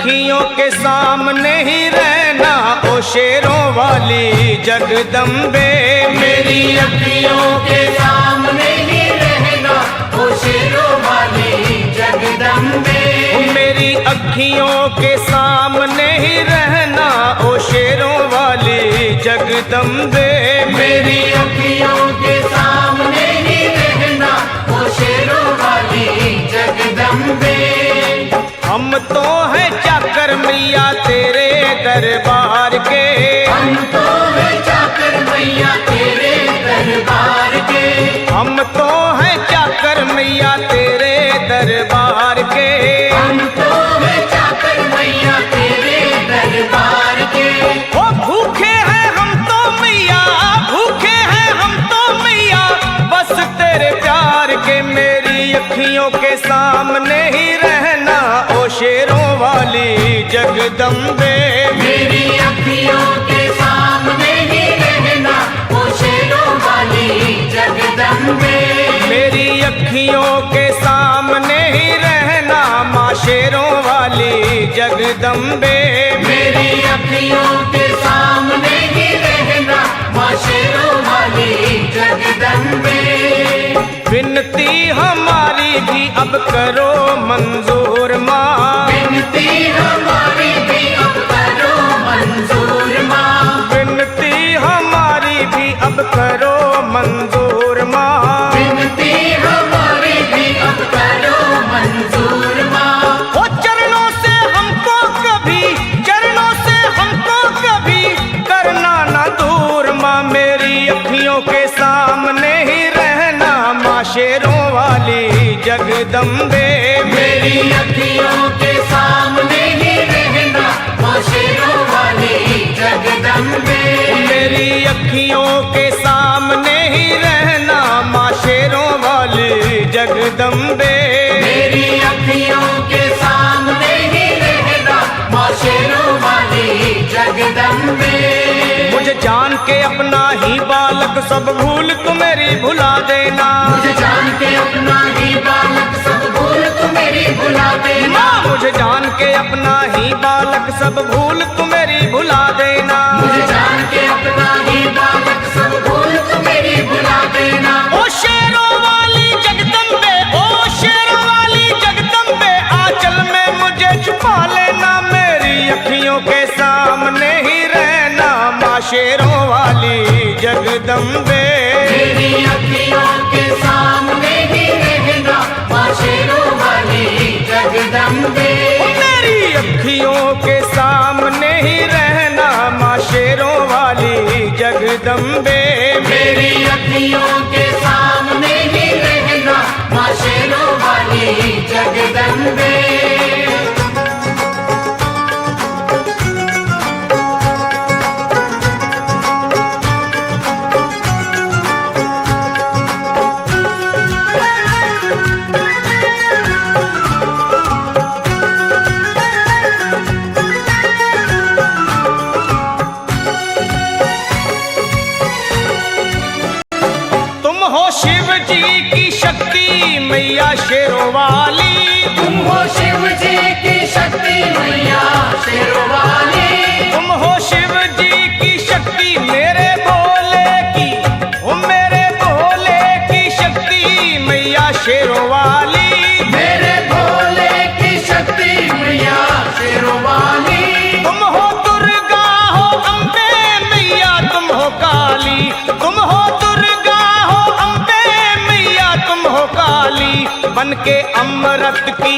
अखियों के सामने ही रहना ओ शेरों वाली जगदम्बे। मेरी अखियों के सामने ही रहना ओ शेरों वाली जगदम्बे। मेरी अखियों के सामने ही रहना ओ शेरों वाली जगदम्बे। मेरी अखियों के सामने ही रहना ओ शेरों वाली जगदम्बे। हम तो हैं चाकर मैया तेरे दरबार के। हम तो हैं चाकर मैया तेरे दरबार के। हम तो हैं चाकर मैया तेरे दरबार के। हम तो हैं चाकर मैया तेरे दरबार के। ओ भूखे हैं हम तो मैया, भूखे हैं हम तो मैया बस तेरे प्यार के। मेरी अखियों के सामने ही रहना ओ शेरों वाली जगदम्बे। मेरी अखियों के सामने ही रहना ओ शेरों वाली जगदम्बे। मेरी अखियों के सामने ही रहना माँ शेरों वाली जगदम्बे। मेरी अखियों के सामने ही रहना माँ शेरों वाली जगदम्बे। विनती हमारी भी अब करो मंजूर माँ। विनती हमारी भी अब करो मंजूर माँ। विनती हमारी भी अब करो मंजूर माँ। विनती हमारी भी अब करो मंजूर माँ। ओ चरणों से हमको कभी, चरणों से हमको कभी करना ना दूर माँ। मेरी अखियों के सामने ही रहना माँ शेरों वाली जगदम्बे। मेरी अखियों के सामने ही रहना माँ शेरों वाली जगदम्बे। मेरी अखियों के सामने ही रहना माँ शेरों वाली जगदम्बे। मेरी अखियों के सामने ही रहना माँ शेरों वाली जगदम्बे। मुझे जान के अपना ही बालक सब भूल तू मेरी भुला देना। मुझे जान के अपना ही बालक सब भूल तू मेरी भुला देना। माँ मुझे जान के अपना ही बालक सब भूल तू मेरी भुला देना। मुझे जान के अपना ही बालक सब भूल तू मेरी भुला देना। ओ शेरों वाली जगदम्बे, ओ शेरों वाली जगदम्बे आंचल में मुझे छुपा लेना। मेरी अखियों के सामने ही रहना माँ शेरों वाली जगदम्बे। मेरी अखियों के सामने ही रहना माँ शेरों वाली जगदम्बे। मेरी अखियों के सामने ही रहना माँ शेरों वाली जगदम्बे। मेरी अखियों के सामने ही रहना माँ शेरों वाली जगदम्बे। शिव जी की शक्ति मैया शेरों वाली। तुम हो शिव जी की शक्ति मैया शेरों वाली। तुम हो शिव जी की शक्ति मेरे भोले की, ओ मेरे भोले की शक्ति मैया शेरों वाली। मेरे भोले की शक्ति मैया शेरों वाली। तुम हो दुर्गा हो अम्बे मैया तुम हो काली। तुम हो दुर्गा हो अम्बे मैया तुम हो काली। बन के अमृत की,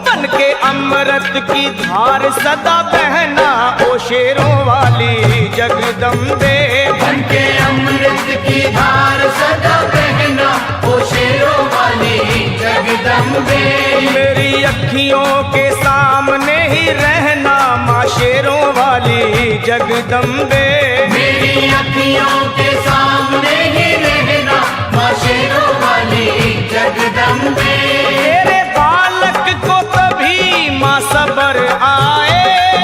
बन के अमृत की धार सदा बहना ओ शेरों वाली जगदम्बे। बन के अमृत की धार सदा बहना ओ शेरों वाली जगदम्बे। मेरी अखियों के सामने ही रहना माँ शेरों वाली जगदम्बे। मेरी अखियों के सामने ही रहना माँ शेरों वाली जगदम्बे। तेरे बालक को कभी माँ सबर आए।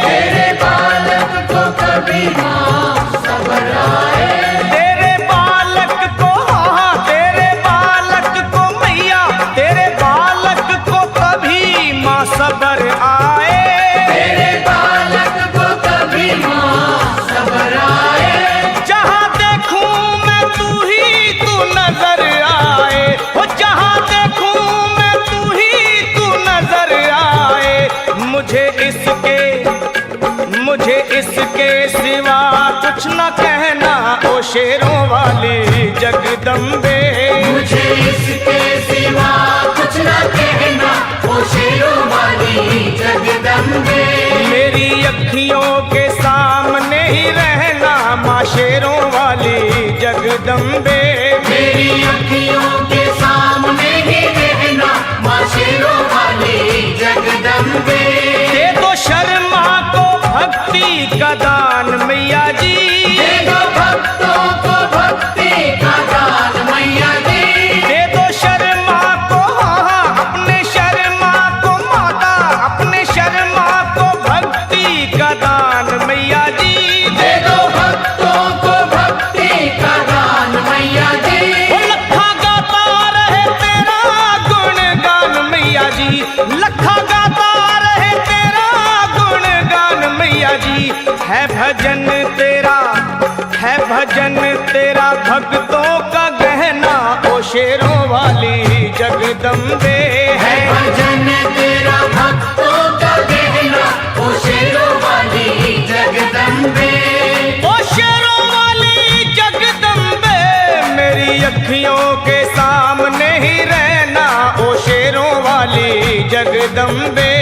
तेरे बालक को कभी माँ सबर आए। तेरे बालक को, हाँ तेरे बालक को मैया, तेरे बालक को कभी माँ सबर आए। कुछ न कहना ओ शेरों वाली जगदम्बे। मुझे इसके सिवा कुछ न कहना ओ शेरों वाली जगदम्बे। मेरी अखियों के सामने ही रहना माँ शेरों वाली जगदम्बे। मेरी अखियों के सामने ही रहना माँ शेरों वाली जगदम्बे। दे दो शर्मा को भक्ति का दान मैया जी। दे दो भक्तों को भक्ति का दान मैया जी। दे दो शर्मा को अपने शर्मा को माता, अपने शर्मा को भक्ति का दान मैया जी। दे दो भक्तों को भक्ति का दान मैया जी। वो लखा गाता रहे तेरा गुणगान मैया जी। लखा गाता रहे तेरा गुणगान मैया जी। है भजन तेरा, है भजन तेरा भक्तों का गहना ओ शेरों वाली जगदम्बे। है भजन तेरा भक्तों का गहना ओ शेरों वाली जगदम्बे। ओ शेरों वाली जगदम्बे मेरी अखियों के सामने ही रहना ओ शेरों वाली जगदम्बे।